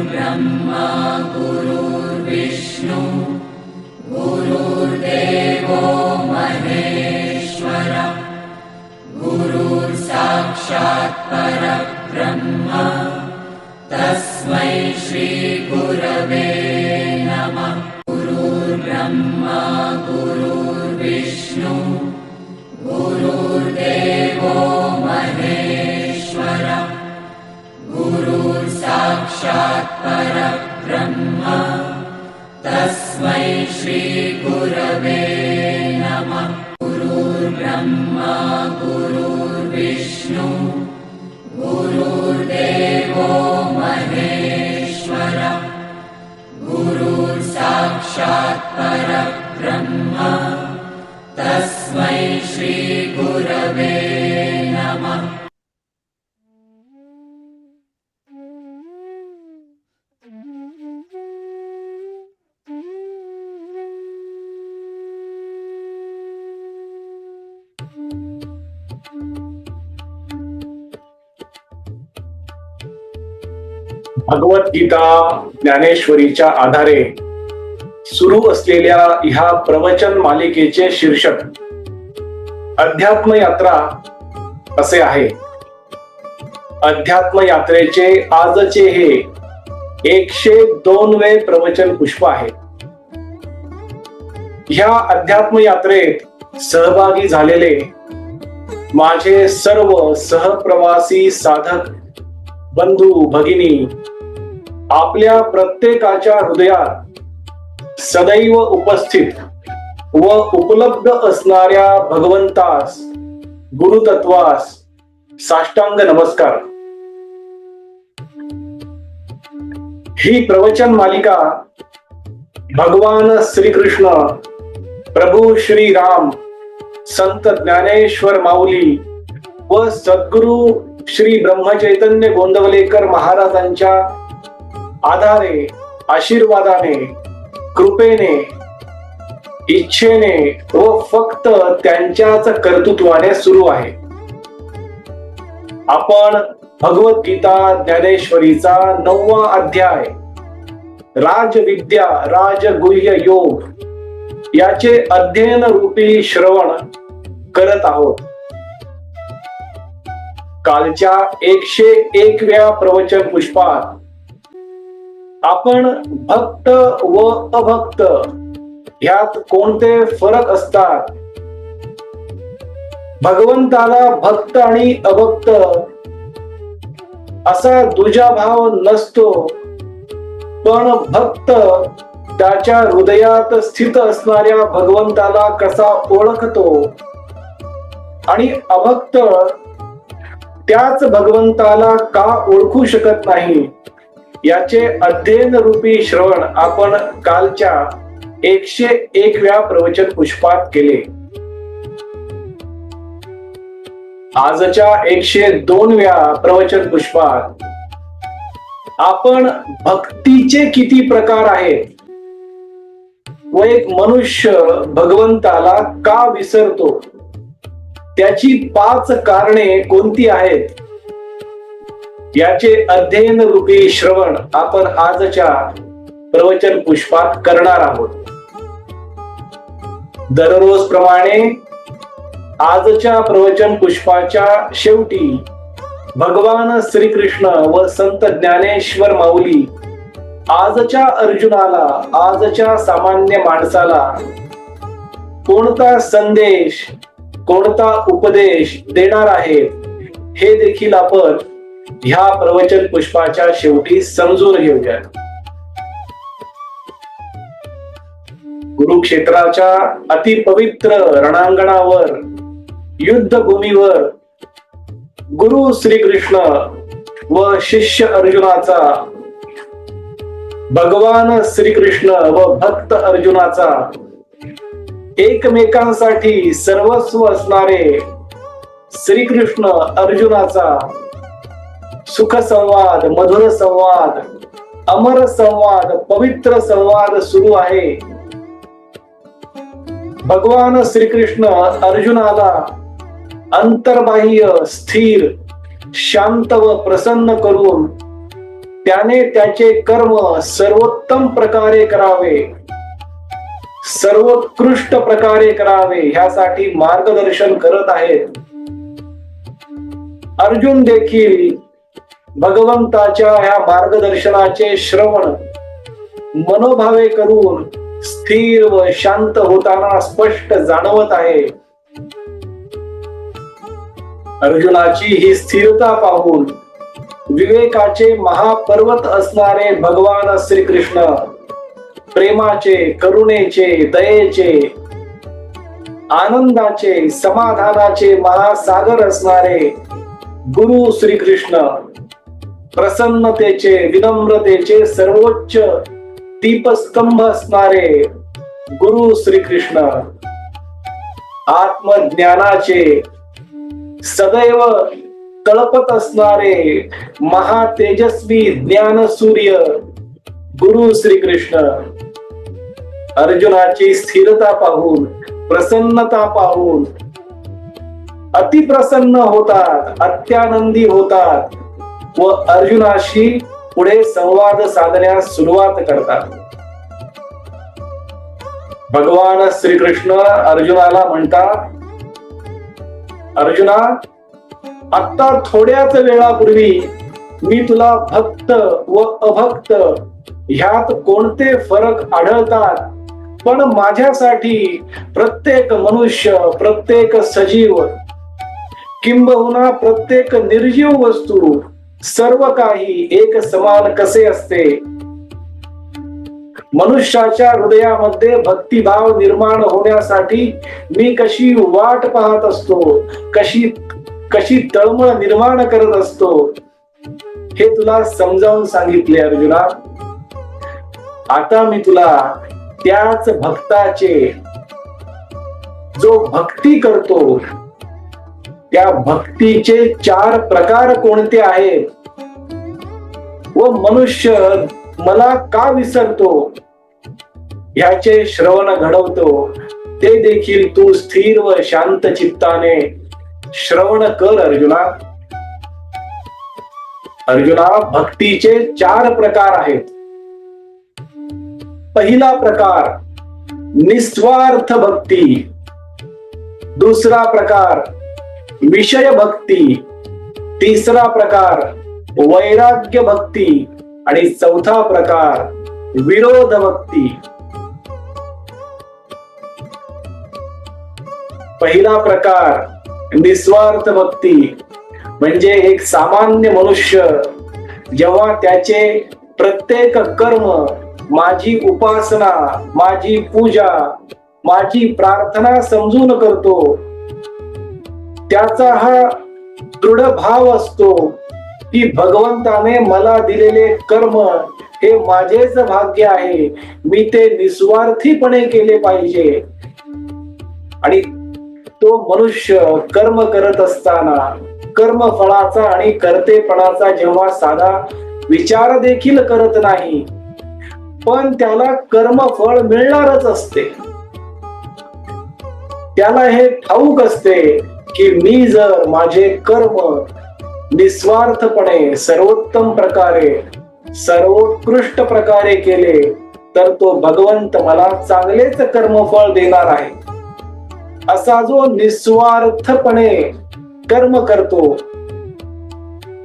ब्रह्मा गुरुर्विष्णु गुरुर्देवो महेश्वर गुरुर्साक्षात् परब्रह्म तस्मै श्री गुरवे नमः। गुरुर्ब्रह्मा गुरुर्विष्णु गुरुर्देवो महेश्वर गुरुर्साक्षात् परब्रह्म तस्मै श्री गुरवे नमः। गुरुर्ब्रह्मा गुरुर्विष्णु गुरुर्देवो महेश्वर गुरुर्साक्षात् परब्रह्म तस्मै श्री गुरवे नमः। भगवद्गीता ज्ञानेश्वरीच्या आधारे सुरू असलेल्या ह्या प्रवचन मालिकेचे शीर्षक अध्यात्म यात्रा असे आहे. अध्यात्म यात्रेचे आजचे हे 102वे प्रवचन पुष्प आहे. ह्या अध्यात्म यात्रेत सहभागी झालेले माझे सर्व सहप्रवासी साधक बंधू भगिनी आपल्या प्रत्येकाच्या हृदयात सदैव उपस्थित व उपलब्ध असणाऱ्या भगवंतास गुरुतत्वास साष्टांग नमस्कार. ही प्रवचन मालिका भगवान श्रीकृष्ण प्रभू श्री राम संत ज्ञानेश्वर माऊली व सद्गुरु श्री ब्रह्मचैतन्य गोंदवलेकर महाराजांच्या आधारे आशीर्वादाने कृपेने इच्छेने व फक्त त्यांच्याच कर्तृत्वाने सुरू आहे. आपण भगवद्गीता ज्ञानेश्वरीचा 9वा अध्याय राजविद्या राजगुह्य योग याचे अध्ययन रूपी श्रवण करत आहोत. कालच्या 101व्या प्रवचन पुष्पात आपण भक्त व अभक्त ह्यात कोणते फरक असतात, भगवंताला भक्त आणि अभक्त असा दुजाभाव नसतो, पण भक्त त्याच्या हृदयात स्थित असणाऱ्या भगवंताला कसा ओळखतो आणि अभक्त त्याच भगवंताला का ओळखू शकत नाही याचे अध्ययन रूपी श्रवण आपण कालच्या 101व्या प्रवचन पुष्पात केले. आजच्या 102व्या प्रवचन पुष्पात आपण भक्तीचे किती प्रकार आहेत व एक मनुष्य भगवंताला का विसरतो त्याची 5 कारणे कोणती आहेत याचे अध्ययन रूपी श्रवण आपण आजच्या प्रवचन पुष्पात करणार आहोत. दररोज प्रमाणे आजच्या प्रवचन पुष्पाच्या शेवटी भगवान श्रीकृष्ण व संत ज्ञानेश्वर माऊली आजच्या अर्जुनाला आजच्या सामान्य माणसाला कोणता संदेश कोणता उपदेश देणार आहेत हे देखील आपण ह्या प्रवचन पुष्पाच्या शेवटी समजून घेऊया. कुरुक्षेत्राच्या अतिपवित्र रणांगणावर युद्धभूमीवर गुरु श्रीकृष्ण व शिष्य अर्जुनाचा भगवान श्रीकृष्ण व भक्त अर्जुनाचा एकमेकांसाठी सर्वस्व असणारे श्रीकृष्ण अर्जुनाचा सुख संवाद मधुर संवाद अमर संवाद पवित्र संवाद सुरू आहे. भगवान श्रीकृष्ण अर्जुनाला अंतर्बाह्य स्थिर शांत व प्रसन्न करून त्याने त्याचे कर्म सर्वोत्तम प्रकारे करावे, सर्वोत्कृष्ट प्रकारे करावे, ह्यासाठी मार्गदर्शन करत आहेत. अर्जुन देखील भगवंताच्या ह्या मार्गदर्शनाचे श्रवण मनोभावे करून स्थिर व शांत होताना स्पष्ट जाणवत आहे. अर्जुनाची ही स्थिरता पाहून विवेकाचे महापर्वत असणारे भगवान श्रीकृष्ण, प्रेमाचे, करुणेचे, दयेचे, आनंदाचे, समाधानाचे महासागर असणारे गुरु श्रीकृष्ण, प्रसन्नतेचे, विनम्रतेचे सर्वोच्च दीपस्तंभ असणारे गुरु श्रीकृष्ण, आत्मज्ञानाचे सदैव तळपत असणारे महातेजस्वी ज्ञान सूर्य गुरु श्रीकृष्ण, अर्जुनाची स्थिरता पाहून, प्रसन्नता पाहून अतिप्रसन्न होतात, अत्यानंदी होतात व अर्जुनाशी पुढे संवाद साधण्यास सुरुवात करतात. भगवान श्रीकृष्ण अर्जुनाला म्हणतात, अर्जुना, आता थोड्याच वेळापूर्वी मी तुला भक्त व अभक्त ह्यात कोणते फरक आढळतात, पण माझ्यासाठी प्रत्येक मनुष्य, प्रत्येक सजीव, किंबहुना प्रत्येक निर्जीव वस्तू, सर्व काही एक समान कसे असते. मनुष्याच्या हृदयामध्ये भक्तिभाव निर्माण होण्यासाठी मी कशी वाट पाहत असतो, कशी तळमळ निर्माण करत असतो, हे तुला समजावून सांगितले अर्जुना. आता मी तुला त्याच भक्ताचे, जो भक्ती करतो, त्या भक्तीचे 4 प्रकार कोणते आहेत व मनुष्य मला का विसरतो ह्याचे श्रवण घडवतो, ते देखील तू स्थिर व शांत चित्ताने श्रवण कर अर्जुना. अर्जुना, भक्तीचे 4 प्रकार आहेत. पहिला प्रकार निस्वार्थ भक्ती, दुसरा प्रकार विषय भक्ती, तिसरा प्रकार वैराग्य भक्ती आणि चौथा प्रकार विरोध भक्ती. पहिला प्रकार निस्वार्थ भक्ती म्हणजे एक सामान्य मनुष्य जेव्हा त्याचे प्रत्येक कर्म, माझी उपासना, माझी पूजा, माझी प्रार्थना समजून करतो, त्याचा हा दृढ भाव असतो की भगवंताने मला दिलेले कर्म हे माझेच भाग्य आहे, मी ते निस्वार्थीपणे केले पाहिजे. आणि तो मनुष्य कर्म करत असताना कर्मफळाचा आणि कर्तेपणाचा जेव्हा साधा विचार देखील करत नाही, पण त्याला कर्मफळ मिळणारच असते. त्याला हे ठाऊक असते की मी जर माझे कर्म निस्वार्थपणे सर्वोत्तम प्रकारे, सर्वोत्कृष्ट प्रकारे केले तर तो भगवंत मला चांगलेच कर्मफळ देणार आहे. असा जो निस्वार्थपणे कर्म करतो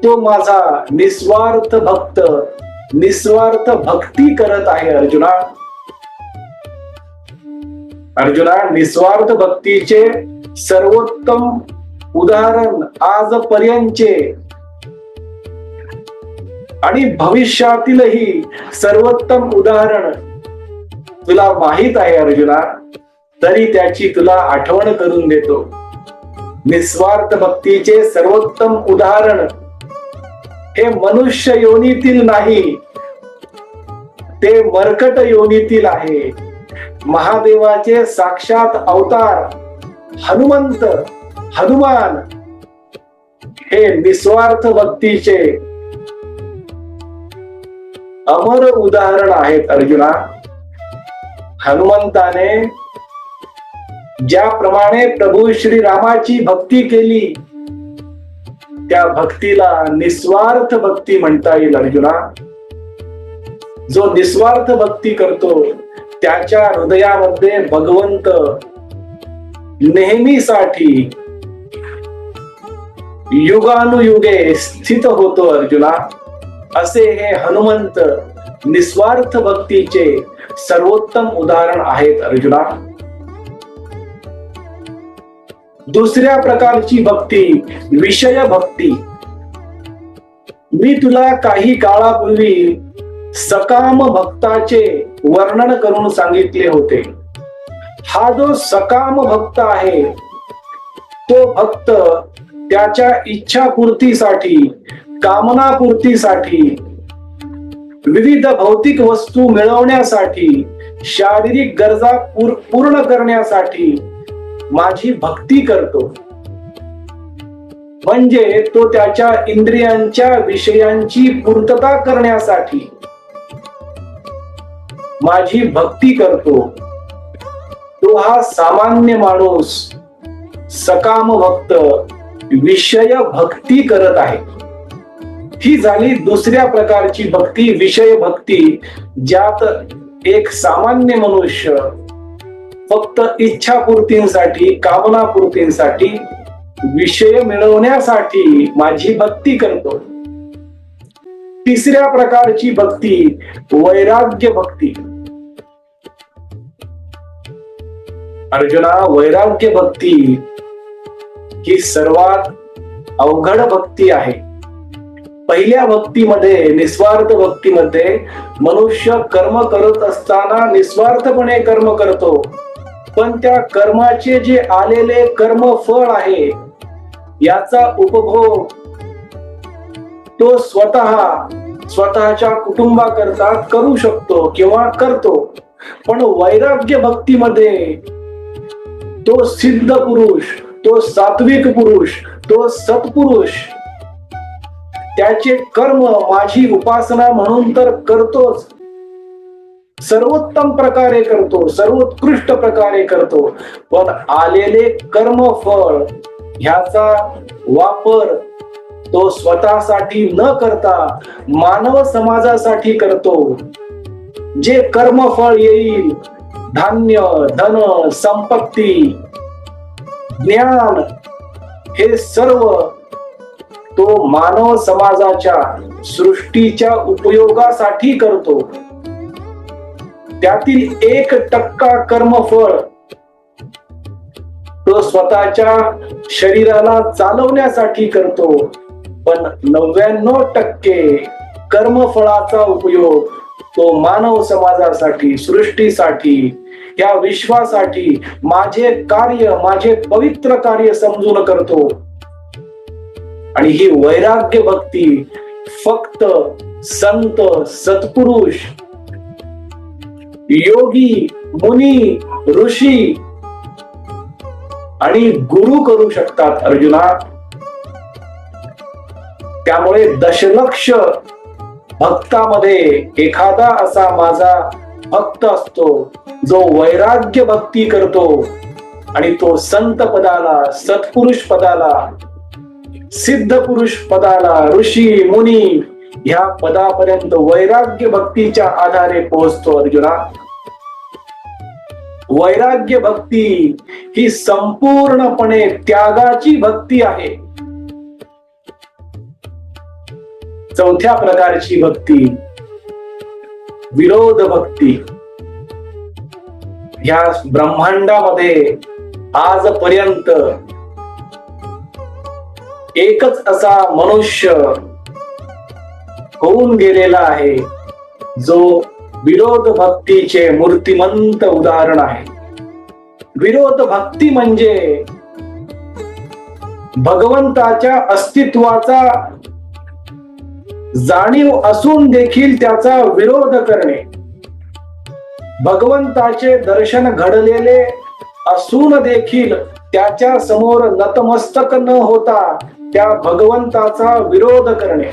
तो माझा निस्वार्थ भक्त, निस्वार्थ भक्ती करत आहे अर्जुना. अर्जुना, निस्वार्थ भक्तीचे सर्वोत्तम उदाहरण आजपर्यंतचे आणि भविष्यातीलही सर्वोत्तम उदाहरण तुला माहित आहे अर्जुना, तरी त्याची तुला आठवण करून देतो. निस्वार्थ भक्तीचे सर्वोत्तम उदाहरण हे मनुष्य योनीतील नाही, ते मर्कट योनीतील आहे. महादेवाचे साक्षात अवतार हनुमंत, हनुमान हे निस्वार्थ भक्तीचे अमर उदाहरण आहेत अर्जुना. हनुमंताने ज्याप्रमाणे प्रभू श्री रामाची भक्ती केली त्या भक्तीला निस्वार्थ भक्ती म्हणता येईल अर्जुना. जो निस्वार्थ भक्ती करतो त्याच्या हृदयामध्ये भगवंत नेहमीसाठी युगानुयुगे स्थित होतो अर्जुना. असे हे हनुमंत निस्वार्थ भक्तीचे सर्वोत्तम उदाहरण आहेत अर्जुना. दुसऱ्या प्रकारची भक्ती विषय भक्ती. मी तुला काही काळापूर्वी सकाम भक्ताचे वर्णन करून सांगितले होते. हा जो सकाम भक्त आहे तो भक्त त्याच्या इच्छापूर्तीसाठी, कामनापूर्तीसाठी, विविध भौतिक वस्तू मिळवण्यासाठी, शारीरिक गरजा पूर्ण करण्यासाठी माझी भक्ती करतो. म्हणजे तो त्याच्या इंद्रियांच्या विषयांची पूर्तता करण्यासाठी माझी भक्ती करतो. तो हा सामान्य माणूस सकाम भक्त विषय भक्ती करत आहे. ही झाली दुसऱ्या प्रकारची भक्ती विषय भक्ती, ज्यात एक सामान्य मनुष्य फक्त इच्छापूर्तींसाठी, कामनापूर्तींसाठी, विषय मिळवण्यासाठी माझी भक्ती करतो. तिसऱ्या प्रकारची भक्ती वैराग्य भक्ती. अर्जुना, वैराग्य भक्ती ही सर्वात अवघड भक्ती आहे. पहिल्या भक्तीमध्ये, निस्वार्थ भक्तीमध्ये मनुष्य कर्म करत असताना निस्वार्थपणे कर्म करतो, पण त्या कर्माचे जे आलेले कर्मफळ आहे याचा उपभोग तो स्वतःच्या कुटुंबाकरता करू शकतो किंवा करतो. पण वैराग्य भक्तीमध्ये तो सिद्ध पुरुष, तो सात्विक पुरुष, तो सत्पुरुष त्याचे कर्म माझी उपासना म्हणून तर करतोच, सर्वोत्तम प्रकारे करतो, सर्वोत्कृष्ट प्रकारे करतो, पण आलेले कर्मफळ ह्याचा वापर तो स्वतःसाठी न करता मानव समाजासाठी करतो. जे कर्मफळ येईल, धान्य, धन, संपत्ती, ज्ञान, हे सर्व तो मानव समाजाच्या सृष्टीच्या उपयोगासाठी करतो. त्यातील 1% कर्मफळ तो स्वतःच्या शरीराला चालवण्यासाठी करतो, पण 99% कर्मफळाचा उपयोग तो मानव समाजासाठी, सृष्टीसाठी, या विश्वासाठी माझे कार्य, माझे पवित्र कार्य समजून करतो. आणि ही वैराग्य भक्ती फक्त संत, सत्पुरुष, योगी, मुनी, ऋषी आणि गुरु करू शकतात अर्जुना. त्यामुळे दशलक्ष भक्तामध्ये एखादा असा माझा भक्त असतो जो वैराग्य भक्ती करतो आणि तो संत पदाला, सत्पुरुष पदाला, सिद्ध पुरुष पदाला, ऋषी, मुनी ह्या पदापर्यंत वैराग्य भक्तीच्या आधारे पोहोचतो अर्जुना. वैराग्य भक्ती ही संपूर्णपणे त्यागाची भक्ती आहे. चौथ्या प्रकारची भक्ती विरोध भक्ती. ह्या ब्रह्मांडामध्ये आजपर्यंत एकच असा मनुष्य होऊन गेलेला आहे जो विरोध भक्तीचे मूर्तिमंत उदाहरण आहे. विरोध भक्ती म्हणजे भगवंताच्या अस्तित्वाचा जाणीव असून देखील त्याचा विरोध करणे, भगवंताचे दर्शन घडलेले असून देखील त्याच्या समोर नतमस्तक न होता त्या भगवंताचा विरोध करणे,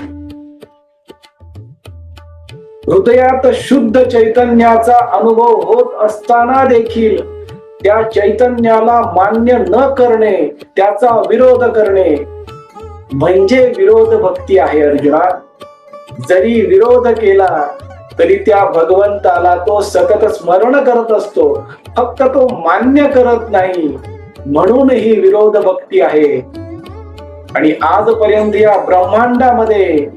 हृदयात शुद्ध चैतन्याचा अनुभव होत असताना देखील त्या चैतन्याला मान्य न करणे, त्याचा विरोध करणे म्हणजे विरोध भक्ती आहे अर्जुना. जरी विरोध केला तरी त्या भगवंताला तो सतत स्मरण करत असतो, फक्त तो मान्य करत नाही, म्हणून ही विरोध भक्ती आहे. आणि आजपर्यंत या ब्रह्मांडामध्ये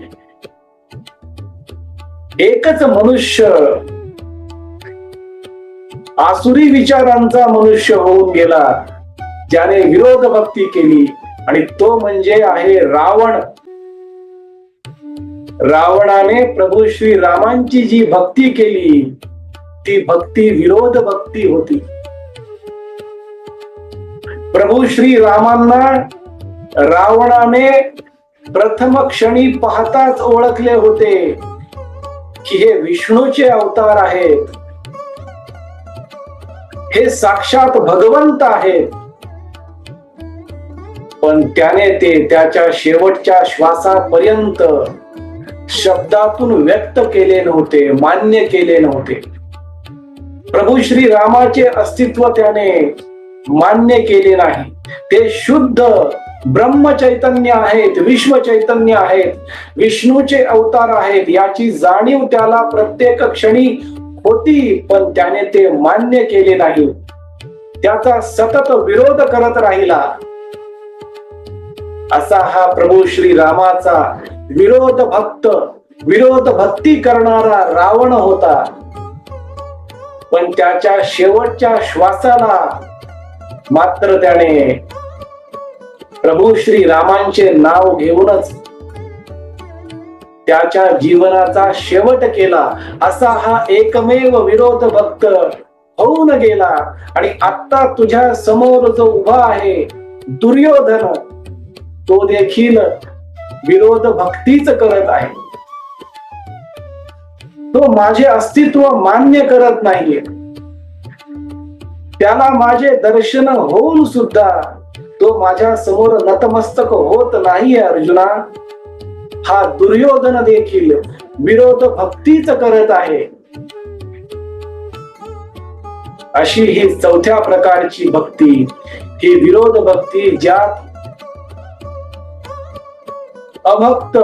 एकच मनुष्य आसुरी विचारांचा मनुष्य होऊन गेला, ज्याने विरोध भक्ती केली, आणि तो म्हणजे आहे रावण. रावणाने प्रभू श्री रामांची जी भक्ती केली, ती भक्ती विरोध भक्ती होती. प्रभू श्री रामांना रावणाने प्रथम क्षणी पाहताच ओळखले होते की हे विष्णूचे अवतार आहेत, हे साक्षात भगवंत आहेत. पण त्याने ते त्याच्या शेवटच्या श्वासापर्यंत शब्दातून व्यक्त केले नव्हते, मान्य केले नव्हते. प्रभू श्री रामाचे अस्तित्व त्याने मान्य केले नाही. ते शुद्ध ब्रह्म चैतन्य आहेत, विश्व चैतन्य आहेत, विष्णूचे अवतार आहेत, याची जाणीव त्याला प्रत्येक क्षणी होती, पण त्याने ते मान्य केले नाही. त्याचा सतत विरोध करत राहिला. असा हा प्रभू श्री रामाचा विरोध भक्त, विरोध भक्ती करणारा रावण होता. पण त्याच्या शेवटच्या श्वासाला मात्र त्याने प्रभू श्री रामांचे नाव घेऊनच त्याच्या जीवनाचा शेवट केला. असा हा एकमेव विरोध भक्त होऊन गेला. आणि आता तुझ्या समोर जो उभा आहे दुर्योधन, तो देखील विरोध भक्तीच करत आहे. तो माझे अस्तित्व मान्य करत नाहीये. त्याला माझे दर्शन होऊन सुद्धा तो माझ्या समोर नतमस्तक होत नाहीये. अर्जुना, हा दुर्योधन देखील विरोध भक्तीच करत आहे. अशी ही चौथ्या प्रकारची भक्ती, ही विरोध भक्ती, ज्यात अभक्त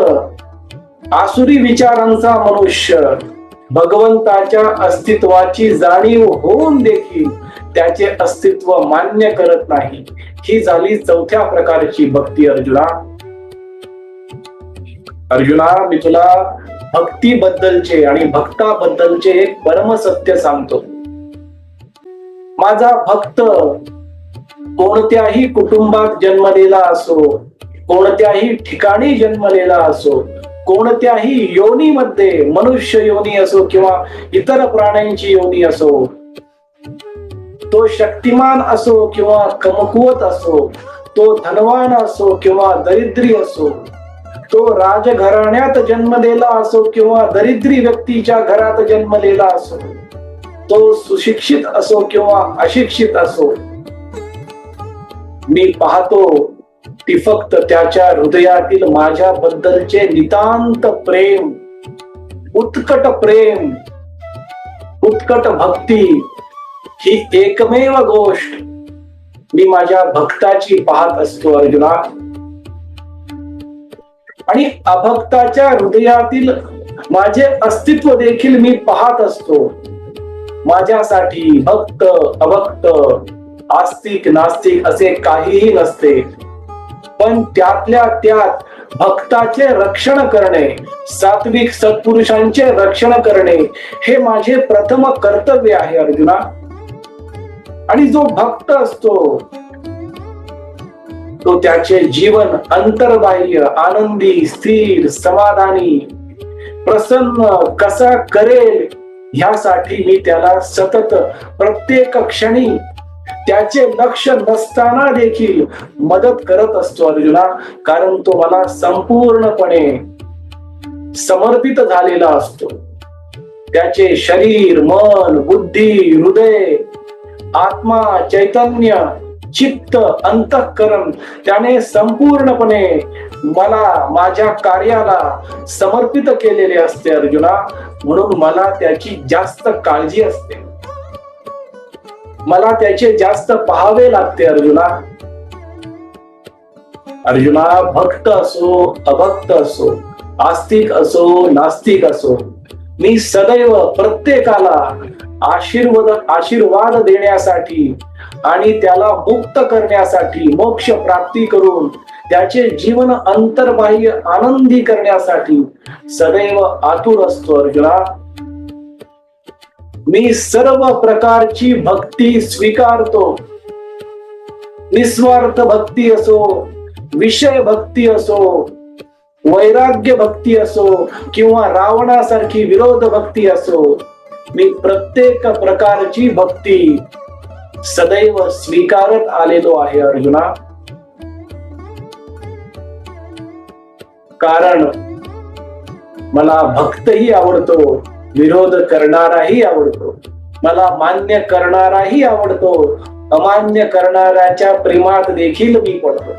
आसुरी विचारांचा मनुष्य भगवंताच्या अस्तित्वाची जाणीव होऊन देखील त्याचे अस्तित्व मान्य करत नाही. ही झाली चौथ्या प्रकारची भक्ती. अर्जुना, मी तुला भक्तीबद्दलचे आणि भक्ताबद्दलचे एक परमसत्य सांगतो. माझा भक्त कोणत्याही कुटुंबात जन्मलेला असो, कोणत्याही ठिकाणी जन्मलेला असो, कोणत्याही योनीमध्ये, मनुष्य योनी असो किंवा इतर प्राण्यांची योनी असो, तो शक्तिमान असो किंवा कमकुवत असो, तो धनवान असो किंवा दरिद्री असो, तो राजघराण्यात जन्मलेला असो किंवा दरिद्री व्यक्तीच्या घरात जन्मलेला असो, तो सुशिक्षित असो किंवा अशिक्षित असो, मी पाहतो ती फक्त त्याच्या हृदयातील माझ्या बद्दलचे नितांत प्रेम, उत्कट प्रेम, उत्कट भक्ती, ही एकमेव गोष्ट मी माझ्या भक्ताची पाहत असतो. अर्जुना, आणि अभक्ताच्या हृदयातील माझे अस्तित्व देखील मी पाहत असतो. माझ्यासाठी भक्त अभक्त, आस्तिक नास्तिक असे काहीही नसते. पण त्यातल्या त्यात भक्ताचे रक्षण करणे, सात्विक सत्पुरुषांचे रक्षण करणे, हे माझे प्रथम कर्तव्य आहे. अर्जुना, आणि जो भक्त असतो तो त्याचे जीवन अंतर्बाह्य, आनंदी, स्थिर, समाधानी, प्रसन्न कसा करेल ह्यासाठी मी त्याला सतत प्रत्येक क्षणी त्याचे लक्ष नसताना देखील मदत करत असतो. अर्जुना, कारण तो मला संपूर्णपणे समर्पित झालेला असतो. त्याचे शरीर, मन, बुद्धी, हृदय, आत्मा, चैतन्य, चित्त, अंतःकरण त्याने संपूर्णपणे मला, माझ्या कार्याला समर्पित केलेले असते. अर्जुना, म्हणून मला त्याची जास्त काळजी असते, मला त्याचे जास्त पाहावे लागते. अर्जुना, भक्त असो अभक्त असो, आस्तिक असो नास्तिक असो, मी सदैव प्रत्येकाला आशीर्वाद देण्यासाठी आणि त्याला मुक्त करण्यासाठी, मोक्ष प्राप्ती करून त्याचे जीवन अंतर्बाह्य आनंदी करण्यासाठी सदैव आतुर असतो अर्जुना. मी सर्व प्रकारची भक्ती स्वीकारतो. निस्वार्थ भक्ती असो, विषय भक्ती असो, वैराग्य भक्ती असो किंवा रावणासारखी विरोध भक्ती असो, मी प्रत्येक प्रकारची भक्ती सदैव स्वीकारत आलेलो आहे अर्जुना. कारण मला भक्तही आवडतो, विरोध करणाराही आवडतो, मला मान्य करणाराही आवडतो, अमान्य करणाऱ्याच्या प्रेमात देखील मी पडतो.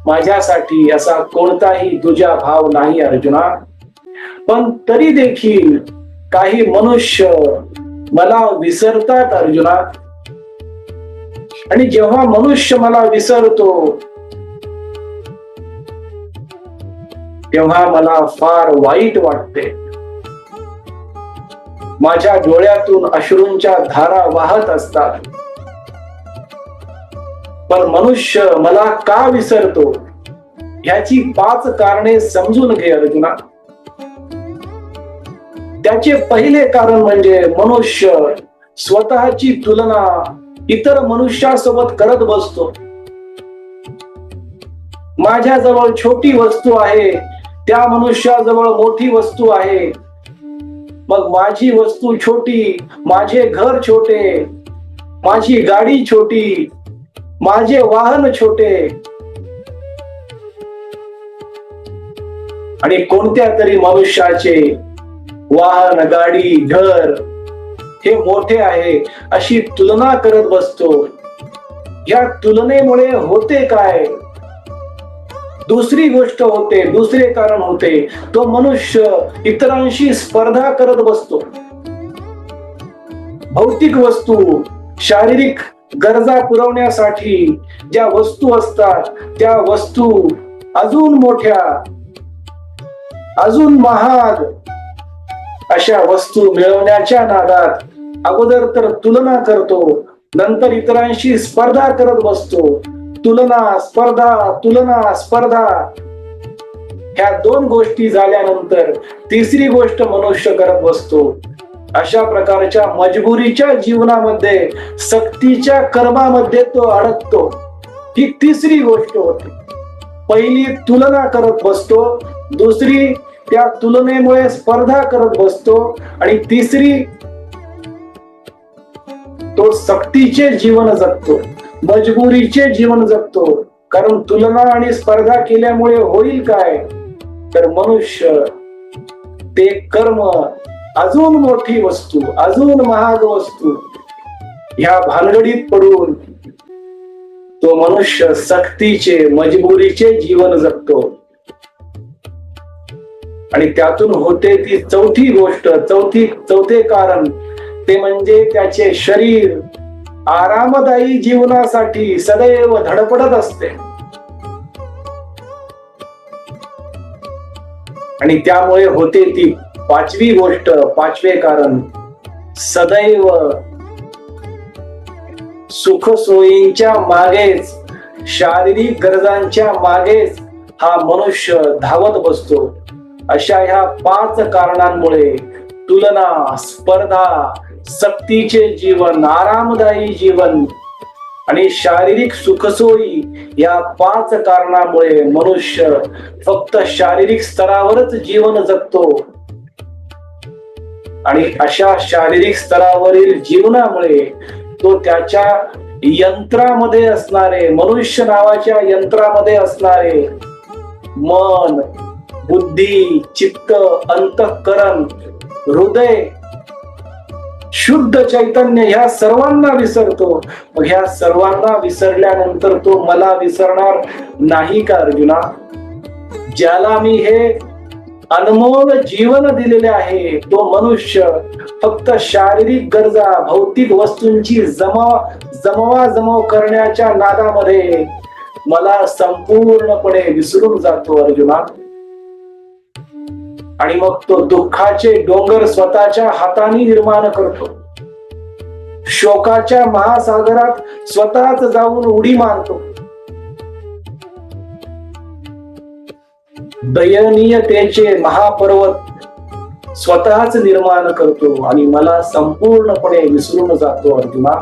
माझ्यासाठी असा कोणताही तुझा भाव नाही अर्जुना. पण तरी देखील काही मनुष्य मला विसरतात अर्जुना. आणि जेव्हा मनुष्य मला विसरतो तेव्हा मला फार वाईट वाटते. माझ्या डोळ्यातून अश्रूंच्या धारा वाहत असतात. पण मनुष्य मला का विसरतो ह्याची 5 कारणे समजून घे अर्जुना. त्याचे पहिले कारण म्हणजे मनुष्य स्वतःची तुलना इतर मनुष्यासोबत करत बसतो. माझ्याजवळ छोटी वस्तू आहे, त्या मनुष्याजवळ मोठी वस्तू आहे. मग माझी वस्तू छोटी, माझे घर छोटे, माझी गाडी छोटी, माझे वाहन छोटे आणि कोणत्या तरी मनुष्याचे वाहन, गाडी, घर हे मोठे आहे अशी तुलना करत बसतो. या तुलनेमुळे होते काय? दुसरी गोष्ट होते, दुसरे कारण होते, तो मनुष्य इतरांशी स्पर्धा करत बसतो. भौतिक वस्तू, शारीरिक गरजा पुरवण्यासाठी ज्या वस्तू असतात त्या वस्तू अजून मोठ्या, अजून महाग अशा वस्तू मिळवण्याच्या नादात अगोदर तर तुलना करतो, नंतर इतरांशी स्पर्धा करत बसतो. तुलना, स्पर्धा, तुलना, स्पर्धा ह्या 2 गोष्टी झाल्यानंतर तिसरी गोष्ट मनुष्य करत बसतो. अशा प्रकारच्या मजबुरीच्या जीवनामध्ये, सक्तीच्या कर्मामध्ये तो अडकतो. ही तिसरी गोष्ट होती. पहिली तुलना करत बसतो, दुसरी त्या तुलनेमुळे स्पर्धा करत बसतो आणि तिसरी तो सक्तीचे जीवन जगतो, मजबुरीचे जीवन जगतो. कारण तुलना आणि स्पर्धा केल्यामुळे होईल काय? तर मनुष्य ते कर्म, अजून मोठी वस्तू, अजून महाग वस्तू ह्या भानगडीत पडून तो मनुष्य सक्तीचे, मजबुरीचे जीवन जगतो. आणि त्यातून होते ती चौथी गोष्ट, चौथे कारण ते म्हणजे त्याचे शरीर आरामदायी जीवनासाठी सदैव धडपडत असते. आणि त्यामुळे होते ती 5वी गोष्ट, 5वे कारण, सदैव सुखसोयींच्या मागेच, शारीरिक गरजांच्या मागेच हा मनुष्य धावत बसतो. अशा ह्या 5 कारणांमुळे तुलना, स्पर्धा, सक्तीचे जीवन, आरामदायी जीवन आणि शारीरिक सुखसोयी या 5 कारणामुळे मनुष्य फक्त शारीरिक स्तरावरच जीवन जगतो. आणि अशा शारीरिक स्तरावरील जीवनामुळे तो त्याच्या यंत्रामध्ये असणारे, मनुष्य नावाच्या यंत्रामध्ये असणारे मन, बुद्धी, चित्त, अंतःकरण, हृदय, शुद्ध चैतन्य ह्या सर्वांना विसरतो. मग ह्या सर्वांना विसरल्यानंतर तो मला विसरणार नाही का अर्जुना? ज्याला मी हे अनमोल जीवन दिलेले आहे तो मनुष्य फक्त शारीरिक गरजा, भौतिक वस्तूंची जमवाजमव करण्याच्या नादामध्ये मला संपूर्णपणे विसरून जातो अर्जुना. आणि मग तो दुःखाचे डोंगर स्वतःच्या हाताने निर्माण करतो. शोकाच्या महासागरात स्वतःच जाऊन उडी मारतो. दयनीयतेचे महापर्वत स्वतःच निर्माण करतो आणि मला संपूर्णपणे विसरून जातो अर्जुना.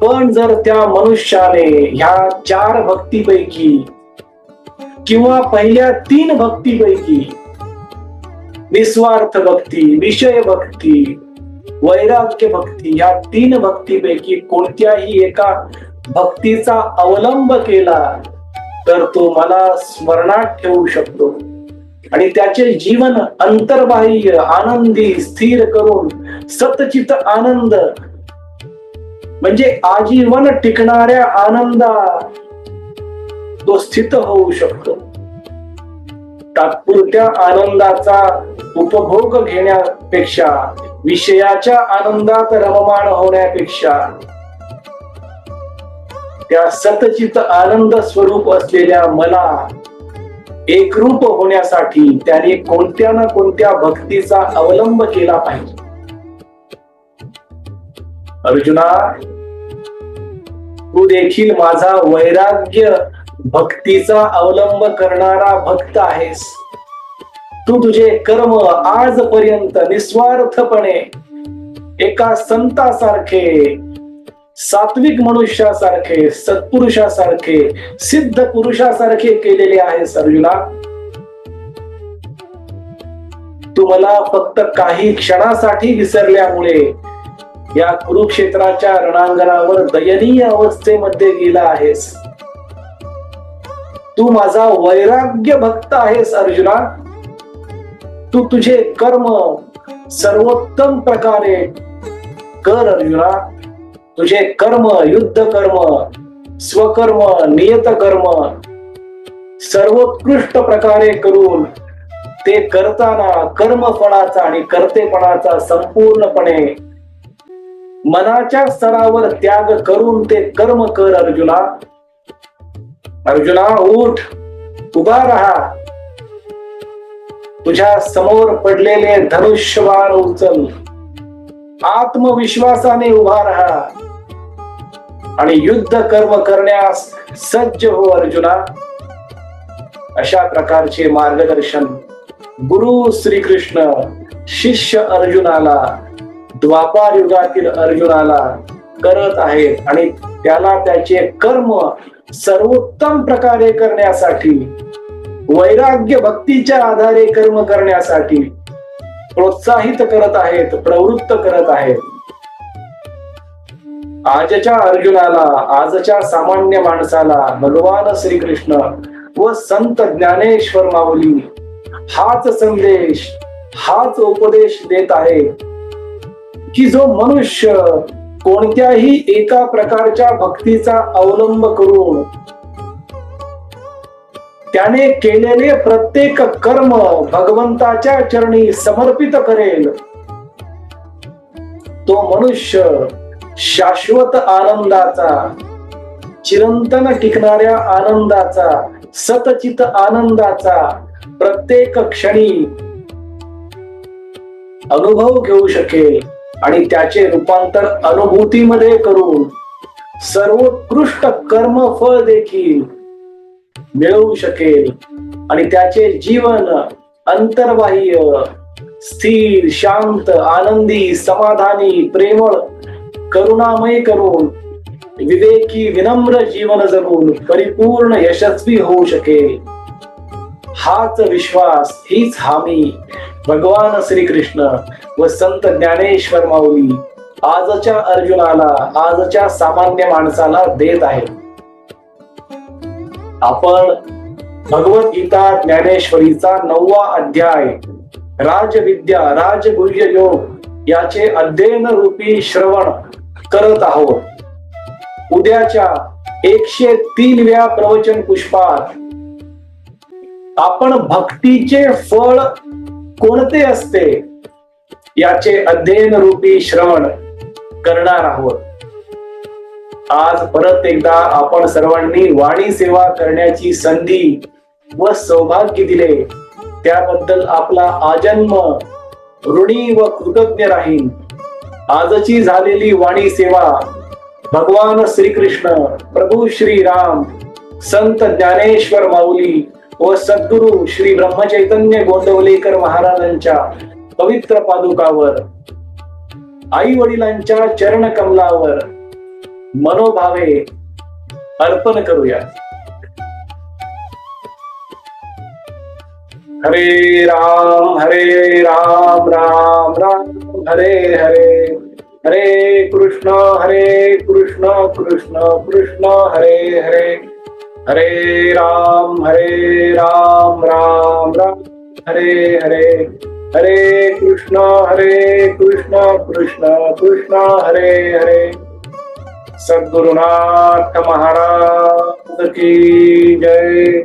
पण जर त्या मनुष्याने ह्या 4 भक्तीपैकी किंवा पहिल्या 3 भक्तीपैकी निस्वार्थ भक्ती, विषय भक्ती, वैराग्य भक्ती या 3 भक्तीपैकी कोणत्याही एका भक्तीचा अवलंब केला तर तो मला स्मरणात ठेवू शकतो आणि त्याचे जीवन अंतर्बाह्य आनंदी स्थिर करून सतचित आनंद म्हणजे आजीवन टिकणाऱ्या आनंदा तो स्थित होऊ शकतो. तात्पुरत्या आनंदाचा उपभोग घेण्यापेक्षा, विषयाच्या आनंदात रममाण होण्यापेक्षा त्या सतचित आनंद स्वरूप असलेल्या मला एकरूप होण्यासाठी त्याने कोणत्या ना कोणत्या भक्तीचा अवलंब केला पाहिजे. अर्जुना, तू देखील माझा वैराग्य भक्तीचा अवलंब करणारा भक्त आहेस. तू तुझे कर्म आजपर्यंत निस्वार्थपणे एका संतासारखे, सात्विक मनुष्यासारखे, सत्पुरुषासारखे, सिद्ध पुरुषासारखे केलेले आहेस अर्जुना. तू मला फक्त काही क्षणासाठी विसरल्यामुळे या कुरुक्षेत्राच्या रणांगणावर दयनीय अवस्थेमध्ये गेला आहेस. तू माझा वैराग्य भक्त आहेस अर्जुना. तू तुझे कर्म सर्वोत्तम प्रकारे कर अर्जुना. तुझे कर्म, युद्ध कर्म, स्वकर्म, नियत कर्म सर्वोत्कृष्ट प्रकारे करून ते करताना कर्मफळाचा आणि कर्तेपणाचा संपूर्णपणे मनाच्या स्तरावर त्याग करून ते कर्म कर अर्जुना. अर्जुना, उठ, उभा राहा. तुझ्या समोर पडलेले धनुष्यबाण उचल. आत्मविश्वासाने उभा राहा आणि युद्ध कर्म करण्यास सज्ज हो अर्जुना. अशा प्रकारचे मार्गदर्शन गुरु श्रीकृष्ण शिष्य अर्जुनाला, द्वापार युगातील अर्जुनाला करत आहेत आणि त्याला त्याचे कर्म सर्वोत्तम प्रकारे करण्यासाठी, वैराग्य भक्तीच्या आधारे कर्म करण्यासाठी प्रोत्साहित करत आहेत, प्रवृत्त करत आहेत. आजच्या अर्जुनाला, आजच्या सामान्य माणसाला भगवान श्रीकृष्ण व संत ज्ञानेश्वर माऊली हाच संदेश, हाच उपदेश देत आहे की जो मनुष्य कोणत्याही एका प्रकारच्या भक्तीचा अवलंब करून त्याने केलेले प्रत्येक कर्म भगवंताच्या चरणी समर्पित करेल, तो मनुष्य शाश्वत आनंदाचा, चिरंतन टिकणाऱ्या आनंदाचा, सतचित आनंदाचा प्रत्येक क्षणी अनुभव घेऊ शकेल आणि त्याचे रूपांतर अनुभूतीमध्ये करून सर्वोत्कृष्ट कर्मफळ देखील मिळवू शकेल आणि त्याचे जीवन अंतर्बाह्य, स्थिर, शांत, आनंदी, समाधानी, प्रेमळ, करुणामय करून विवेकी, विनम्र जीवन जगून परिपूर्ण यशस्वी होऊ शकेल. हाच विश्वास, हीच हामी भगवान श्रीकृष्ण व संत ज्ञानेश्वर माऊली आजच्या अर्जुनाला, आजच्या सामान्य माणसाला देत आहे. आपण भगवद्गीता ज्ञानेश्वरीचा 9वा अध्याय राजविद्या, राजगुह्य योग याचे अध्ययन रूपी श्रवण करत आहोत. उद्याच्या 103व्या प्रवचन पुष्पात आपण भक्तीचे फळ कोणते असते याचे अध्ययन रूपी श्रवण करणार आहोत. आज परत एकदा आपण सर्वांनी वाणी सेवा करण्याची संधी व सौभाग्य दिले त्याबद्दल आपला आजन्म ऋणी व कृतज्ञ राहीन. आजची झालेली वाणी सेवा भगवान श्रीकृष्ण, प्रभू श्रीराम, संत ज्ञानेश्वर माऊली व सद्गुरु श्री ब्रह्मचैतन्य गोंदवलेकर महाराजांच्या पवित्र पादुकावर, आई वडिलांच्या चरण कमलावर मनोभावे अर्पण करूया. हरे राम राम राम हरे हरे, हरे कृष्ण कृष्ण कृष्ण हरे हरे, हरे राम राम राम हरे हरे, हरे कृष्ण कृष्ण कृष्ण हरे हरे. सद्गुरुनाथ महाराज की जय.